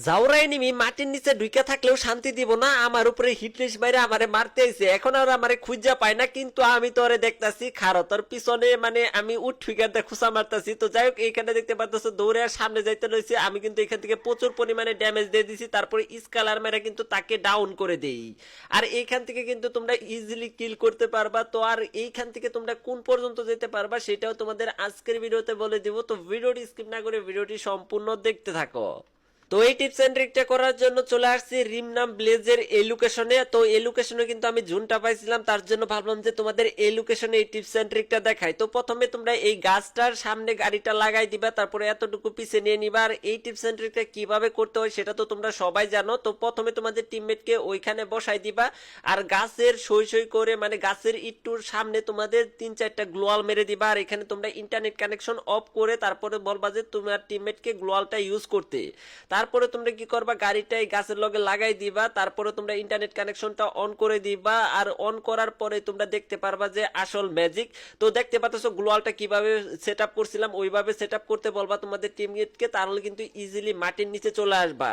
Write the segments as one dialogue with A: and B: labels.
A: জাউরা enemy মাটির নিচে ঢুকে থাকলেও শান্তি দিব না, আমার উপরে হিটলিস্ট মাইরে আমারে মারতে আইছে। এখন আর আমারে খুঁজা পায় না, কিন্তু আমি তো ওরে দেখতাছি খারো তোর পিছনে, মানে আমি উঠ ফিগারটা খুঁচা মারতাছি। তো যাই হোক, এইখানে দেখতে পারতেছো দৌড়ে আর সামনে যাইতে রয়েছে। আমি কিন্তু এখান থেকে প্রচুর পরিমাণে ড্যামেজ দিয়ে দিছি, তারপরে স্কালার মেরে কিন্তু তাকে ডাউন করে দেই। আর এইখান থেকে কিন্তু তোমরা ইজিলি কিল করতে পারবা। তো আর এইখান থেকে তোমরা কোন পর্যন্ত যেতে পারবা সেটাও তোমাদের আজকের ভিডিওতে বলে দিব। তো ভিডিওটি স্কিপ না করে ভিডিওটি সম্পূর্ণ দেখতে থাকো। তো এই টিপস এন্ড ট্রিকটা করার জন্য চলে আসছি রিমনাম ব্লেজের এই লোকেশনে। তো এই লোকেশনে কিন্তু আমি জুনটা পাইছিলাম, তার জন্য ভাবলাম যে তোমাদের এই লোকেশনে এই টিপস এন্ড ট্রিকটা দেখাই। তো প্রথমে তোমরা এই গাছটার সামনে গাড়িটা লাগাই দিবা, তারপরে এতটুকু পিছে নিয়ে নিবা। আর এই টিপস এন্ড ট্রিকটা কিভাবে করতে হয় সেটা তো তোমরা সবাই জানো। তো প্রথমে তোমাদের টিমমেটকে ওইখানে বসাই দিবা, আর গাছের সই সই করে, মানে গাছের ইট্টুর সামনে তোমাদের 3-4টা গ্লোয়াল মেরে দিবা। আর এখানে তোমরা ইন্টারনেট কানেকশন অফ করে তারপরে বলবা যে তোমার টিমমেটকে গ্লোয়ালটা ইউজ করতে। তারপরে তোমরা কি করবা, গাড়িটা এই গাছের লগে লাগাই দিবা, তারপরে তোমরা ইন্টারনেট কানেকশনটা অন করে দিবা। আর অন করার পরে তোমরা দেখতে পারবা যে আসল ম্যাজিক। তো দেখতে পাচ্ছ গ্লোয়ালটা কিভাবে সেট আপ করছিলাম, ওইভাবে সেট আপ করতে বলবা তোমাদের টিমমেটকে, তাহলে কিন্তু ইজিলি মাটির নিচে চলে আসবা।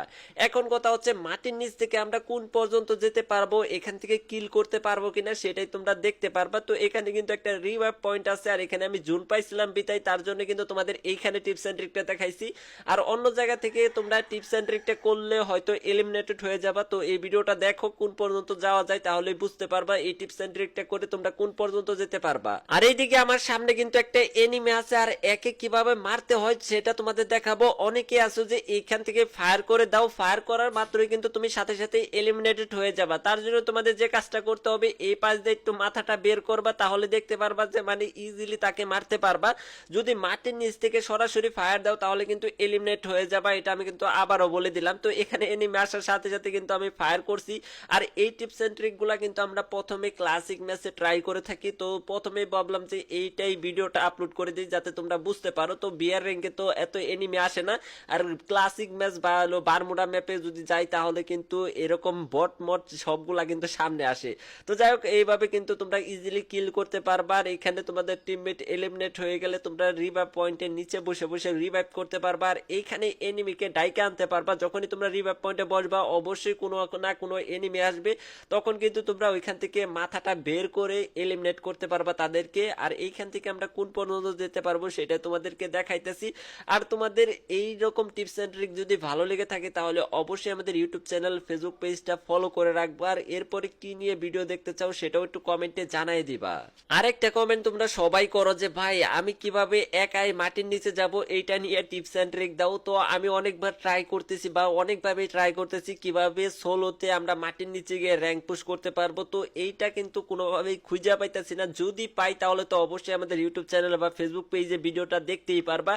A: এখন কথা হচ্ছে মাটির নিচ থেকে আমরা কোন পর্যন্ত যেতে পারবো, এখান থেকে কিল করতে পারবো কিনা সেটাই তোমরা দেখতে পারবা। তো এখানে কিন্তু একটা রিভাইভ পয়েন্ট আছে, আর এখানে আমি জুন পাইছিলাম বিতাই, তার জন্য কিন্তু তোমাদের এইখানে টিপস এন্ড ট্রিকটা দেখাইছি। আর অন্য জায়গা থেকে তোমরা টিপস এন্ড ট্রিকটা করলে হয়তো এলিমিনেটেড হয়ে যাবা। তো এই ভিডিওটা দেখো কোন পর্যন্ত যাওয়া যায়, তাহলে বুঝতে পারবা এই টিপস এন্ড ট্রিকটা করে তোমরা কোন পর্যন্ত যেতে পারবা। আর এইদিকে আমার সামনে কিন্তু একটা এনিমি আছে, আর একে কিভাবে মারতে হয় সেটা তোমাদের দেখাবো। অনেকে আছে যে এইখান থেকে ফায়ার করে দাও, ফায়ার করার মাত্রই কিন্তু তুমি সাথে সাথে এলিমিনেটেড হয়ে যাবা। তার জন্য তোমাদের যে কাজটা করতে হবে, এই পাশ দিয়ে একটু মাথাটা বের করবা, তাহলে দেখতে পারবা যে মানে ইজিলি তাকে মারতে পারবা। যদি মাটির নিচ থেকে সরাসরি ফায়ার দাও তাহলে কিন্তু এলিমিনেট হয়ে যাবা, এটা আমি কিন্তু আবারও বলে দিলাম। তো এখানে এনিমি আসার সাথে সাথে কিন্তু আমি ফায়ার করছি। আর এই টিপস এন্ড ট্রিক গুলা কিন্তু আমরা প্রথমে ক্লাসিক ম্যাচে ট্রাই করে থাকি। তো প্রথমে ভাবলাম যে এইটাই ভিডিওটা আপলোড করে দিই যাতে তোমরা বুঝতে পারো। তো বিয়ার র্যাঙ্কে তো এত এনিমি আসে না, আর ক্লাসিক ম্যাচ বা হলো বারমুডা ম্যাপে যদি যাই তাহলে কিন্তু এরকম বট মট সবগুলা কিন্তু সামনে আসে। তো যাই হোক, এইভাবে কিন্তু তোমরা ইজিলি কিল করতে পারবা। আর এখানে তোমাদের টিমমেট এলিমিনেট হয়ে গেলে তোমরা রিভাইভ পয়েন্টের নিচে বসে বসে রিভাইভ করতে পারবা। আর এইখানে এনিমিকে ডাইকে আনতে পারবা। যখনই তোমরা রিভাইভ পয়েন্টে বসবা অবশ্যই কোনো না কোনো এনিমি আসবে, তখন কিন্তু তোমরা ওইখান থেকে মাথাটা বের করে এলিমিনেট করতে পারবা তাদেরকে। আর এইখান থেকে আমরা কোন পর্যন্ত যেতে পারবো সেটা তোমাদেরকে দেখাইতেছি। আর তোমাদের এই রকম টিপস এন্ড ট্রিক যদি ভালো লেগে থাকে তাহলে অবশ্যই আমাদের ইউটিউব চ্যানেল ফেসবুক পেজটা ফলো করে রাখবা। আর এরপরে কি নিয়ে ভিডিও দেখতে চাও সেটাও একটু কমেন্টে জানাই দিবা। আরেকটা কমেন্ট তোমরা সবাই করো যে ভাই আমি কিভাবে একাই মাটির নিচে যাব, এইটা নিয়ে টিপস এন্ড ট্রিক দাও। তো আমি অনেকবার ট্রাই করতেছি বা অনেকভাবে ট্রাই করতেছি কিভাবে সোলোতে আমরা মাটির নিচে গিয়ে র্যাঙ্ক পুশ করতে পারবো। তো এইটা কিন্তু কোনোভাবেই খুঁজে পাইতেছি না। যদি পাই তাহলে তো অবশ্যই আমাদের ইউটিউব চ্যানেল বা ফেসবুক পেজে ভিডিওটা দেখতেই পারবা।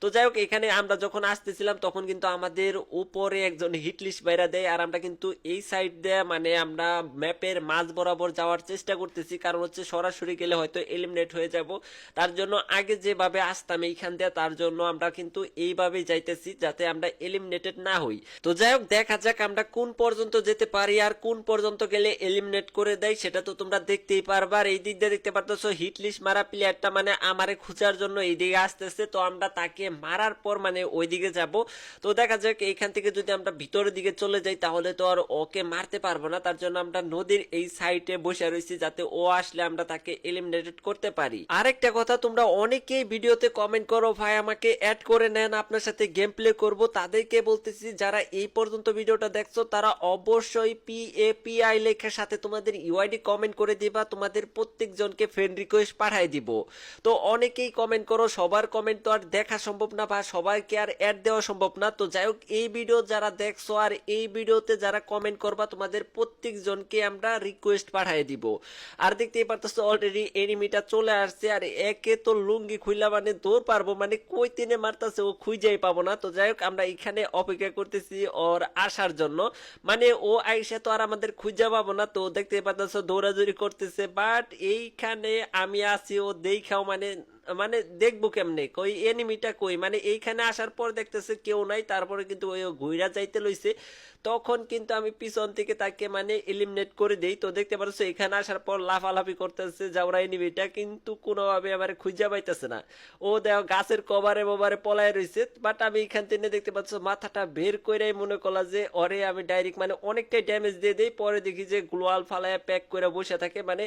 A: তো যাই হোক, এখানে আমরা যখন আসতেছিলাম তখন কিন্তু আমাদের উপরে একজন হিটলিস্ট বাইরা দেয়, আর আমরা কিন্তু এই সাইড দিয়ে মানে আমরা ম্যাপের মাঝ বরাবর যাওয়ার চেষ্টা করতেছি, কারণ হচ্ছে সরাসরি গেলে হয়তো এলিমিনেট হয়ে যাব। তার জন্য আগে যেভাবে আসতাম এইখান দিয়ে, তার জন্য আমরা কিন্তু এইভাবেই যাইতেছি যাতে আমরা এলিমিনেটেড না হই। তো যাই হোক, দেখা যাক আমরা কোন পর্যন্ত যেতে পারি আর কোন পর্যন্ত গেলে এলিমিনেট করে দেয় সেটা তো তোমরা দেখতেই পারবা। আর এই দিক দিয়ে দেখতে পারতেছো হিটলিস্ট মারা প্লেয়ারটা মানে আমারে খোঁজার জন্য এইদিকে আসতেছে। তো আমরা তাকে মারার পর মানে ওইদিকে যাব। তো দেখা যাক এইখান থেকে যদি আমরা ভিতরের দিকে চলে যাই তাহলে তো আর ওকে মারতে পারবো না। তার জন্য আমরা নদীর এই সাইডে বসে রয়েছি যাতে ও আসলে আমরা তাকে এলিমিনেটেড করতে পারি। আরেকটা কথা, তোমরা অনেকেই ভিডিওতে কমেন্ট করো ভাই আমাকে অ্যাড করে নেন, আপনার সাথে গেম প্লে করবো। তাদেরকে বলতেছি যারা এই পর্যন্ত ভিডিওটা দেখছো তারা অবশ্যই PAPI লেখার সাথে তোমাদের ইউআইডি কমেন্ট করে দিবা, তোমাদের প্রত্যেকজনকে ফ্রেন্ড রিকোয়েস্ট পাঠাই দিব। তো অনেকেই কমেন্ট করো, সবার কমেন্ট তো আর দেখা সম্ভব না বা সবাইকে আর অ্যাড দেওয়া সম্ভব না। তো যাই হোক, এই ভিডিও যারা দেখছো আর এই ভিডিওতে যারা কমেন্ট করবা তোমাদের প্রত্যেকজনকে আমরা রিকোয়েস্ট পাঠাই দিব। আর দেখতেই পারতেছো অলরেডি এনিমিটা চলে আসছে, আর একে তো লুঙ্গি খুইলা মানে দৌড় পারবো, মানে কই তিনে মারতেছে ও খুঁজেই পাবো না। তো যাই হোক, আমরা এখানে অপেক্ষা করতেছি ওর আসার জন্য, মানে ও আইসা তো আর আমাদের খুঁজে পাবো না। তো দেখতে পাচ্ছ দৌড়াদৌড়ি করতেছে, বাট এইখানে আমি আছি, ও দেখাও মানে মানে দেখবো কেমনে কই এনিমিটা কই, মানে এইখানে আসার পর দেখতেছে কেউ নাই, তারপরে কিন্তু ওই ঘুইরা যাইতে লইছে, তখন কিন্তু আমি পিছন থেকে তাকে মানে এলিমিনেট করে দেই। তো দেখতে পাচ্ছ এখানে আসার পর লাফালাফি করতেছে যাওরা এনিমিটা, কিন্তু কোনোভাবে আমার খুঁজে পাইতেছে না। ও দেখো গাছের কভারে মোবারে পলায় রয়েছে, বাট আমি এখান থেকে দেখতে পাচ্ছ মাথাটা বের করে মনে করলা যে ওরে আমি ডাইরেক্ট মানে অনেকটাই ড্যামেজ দিয়ে দেই। পরে দেখি যে গ্লোয়াল ফালায় প্যাক করে বসে থাকে, মানে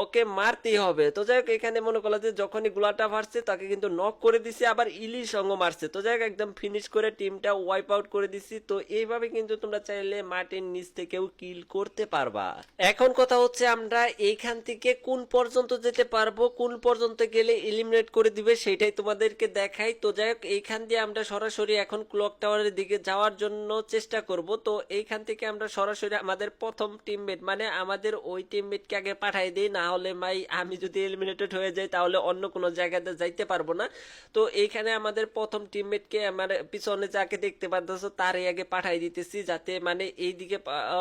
A: ওকে মারতেই হবে। তো যাই হোক এখানে মনে করলা যে যখনই গোলাটা মারছে তাকে কিন্তু নক করে দিছে, আবার ইলিশ সঙ্গ মারছে। তো যাই হোক একদম ফিনিশ করে টিমটা ওয়াইপ আউট করে দিছি। তো এইভাবে কিন্তু তোমরা চাইলে মাটির নিচ থেকেও কিল করতে পারবা। এখন কথা হচ্ছে আমরা এইখান থেকে কোন পর্যন্ত যেতে পারবো, কোন পর্যন্ত গেলে এলিমিনেট করে দিবে সেটাই তোমাদেরকে দেখাই। তো যাই হোক এইখান দিয়ে আমরা সরাসরি এখন ক্লক টাওয়ারের দিকে যাওয়ার জন্য চেষ্টা করব। তো এইখান থেকে আমরা সরাসরি আমাদের প্রথম টিমমেট মানে আমাদের ওই টিমমেটকে আগে পাঠাই দিই, না হলে ভাই আমি যদি এলিমিনেটেড হয়ে যাই তাহলে অন্য কোনো জায়গাতে যাইতে পারবো না। তো এইখানে আমাদের প্রথম টিমমেটকে আমার পিছনে যাকে দেখতে পারতেছো তারই আগে পাঠাই দিতেছি, যাতে মানে এইদিকে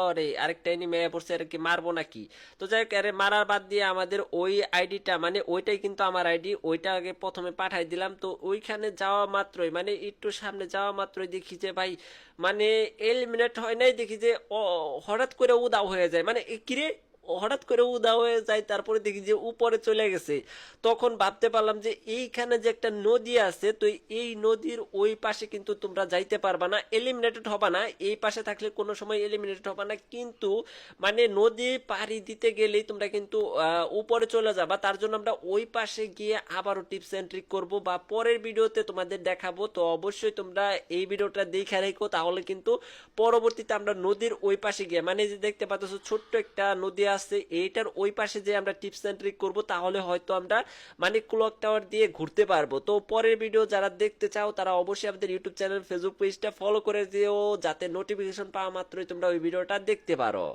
A: আরে আরেকটা এনিমি পড়ছে আর কি মারবো নাকি। তো যাই হোক আরে মারার বাদ দিয়ে আমাদের ওই আইডিটা মানে ওইটাই কিন্তু আমার আইডি, ওইটা আগে প্রথমে পাঠাই দিলাম। তো ওইখানে যাওয়া মাত্রই মানে একটু সামনে যাওয়া মাত্রই দেখি যে ভাই মানে এলিমিনেট হয় নাই, দেখি যে হঠাৎ করে উদাও হয়ে যায়, মানে কিরে হঠাৎ করে উদা হয়ে যায়, তারপরে দেখি যে উপরে চলে গেছে। তখন ভাবতে পারলাম যে এইখানে যে একটা নদী আছে, তো এই নদীর ওই পাশে কিন্তু তোমরা যাইতে পারবা না, এলিমিনেটেড হবা না। এই পাশে থাকলে কোনো সময় এলিমিনেটেড হবা না, কিন্তু মানে নদী পাড়ি দিতে গেলেই তোমরা কিন্তু উপরে চলে যাবা। তার জন্য আমরা ওই পাশে গিয়ে আবারও টিপস এন্ড ট্রিক করবো বা পরের ভিডিওতে তোমাদের দেখাবো। তো অবশ্যই তোমরা এই ভিডিওটা দেখে রেখো, তাহলে কিন্তু পরবর্তীতে আমরা নদীর ওই পাশে গিয়ে মানে যে দেখতে পাচ্ছ ছোট্ট একটা নদী আছে, এইটার ওই পাশে যে আমরা টিপস এন্ড ট্রিক করবো, তাহলে হয়তো আমরা মানে ক্লক টাওয়ার দিয়ে ঘুরতে পারবো। তো পরের ভিডিও যারা দেখতে চাও তারা অবশ্যই আমাদের ইউটিউব চ্যানেল ফেসবুক পেজটা ফলো করে দিও, যাতে নোটিফিকেশন পাওয়া মাত্রই তোমরা ওই ভিডিওটা দেখতে পারো।